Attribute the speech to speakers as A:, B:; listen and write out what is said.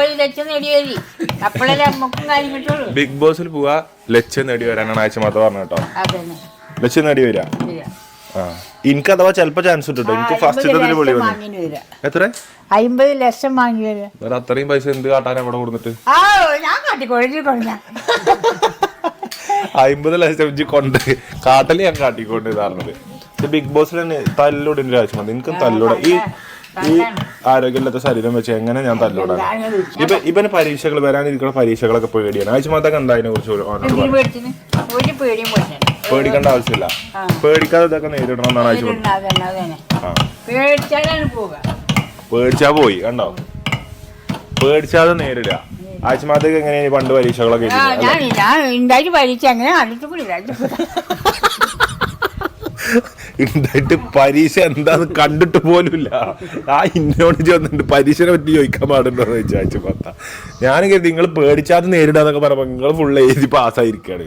A: പോയി ലക്ഷം നേടി വരി. അപ്പോഴല്ലേ അമ്മക്കും കാര്യം കിട്ടുള്ളൂ.
B: ബിഗ് ബോസിൽ പോവാ ലക്ഷ്യം നേടി വരാനാണ് ആഴ്ചമാത്ത പറഞ്ഞു കേട്ടോ.
A: അതന്നെ
B: ലക്ഷ്യം നേടി വരാ. ആ എനിക്ക് അഥവാ ചിലപ്പോ ചാൻസ് കിട്ടും. എനിക്ക് ഫസ്റ്റ് പൊളി വന്നു. എത്ര
A: 50 ലക്ഷം വാങ്ങി വരും.
B: വേറെ അത്രയും പൈസ എന്ത് കാട്ടാൻ അവിടെ കൊടുത്തിട്ട്
A: ഞാൻ കാട്ടിക്കൊഴി കൊണ്ട
B: 50 ലക്ഷം ഇഞ്ചി കൊണ്ട് കാട്ടല് ഞാൻ കാട്ടിക്കൊണ്ട് ഇതാർന്നത്. ബിഗ് ബോസിൽ തന്നെ തല്ലോടെ ആവശ്യം വന്നു. എനിക്കും തല്ലോടെ ഈ ആരോഗ്യമില്ലാത്ത ശരീരം വെച്ച് എങ്ങനെ ഞാൻ തല്ലോടാൻ. ഇവന് പരീക്ഷകൾ വരാനിരിക്കുന്ന പരീക്ഷകളൊക്കെ പേടിയാണ്. ആഴ്ചമാത്തൊക്കെ എന്താ അതിനെ കുറിച്ച് പേടിക്കേണ്ട ആവശ്യമില്ല. പേടിക്കാതെ ഇതൊക്കെ നേരിടണം എന്നാണ് ആഴ്ച. പേടിച്ചാ പോയി കണ്ടോ. പേടിച്ചാതെ നേരിടുക. ആഴ്ചമാത്തേക്ക് എങ്ങനെയാണ് പണ്ട് പരീക്ഷകളൊക്കെ
A: പരീക്ഷ അങ്ങനെ
B: ഉണ്ടായിട്ട് പരീക്ഷ എന്താന്ന് കണ്ടിട്ട് പോലുമില്ല. ആ ഇന്നോട് ചോദിച്ചിട്ടുണ്ട് പരീക്ഷനെ പറ്റി ചോദിക്കാൻ പാടുണ്ടോന്ന് ചോദിച്ചു ആഴ്ച പത്ത. ഞാൻ കരുതി നിങ്ങൾ പേടിച്ചാതെ നേരിടാന്നൊക്കെ പറഞ്ഞപ്പോ നിങ്ങൾ ഫുള്ള് എഴുതി പാസ്സായിരിക്കാണ്.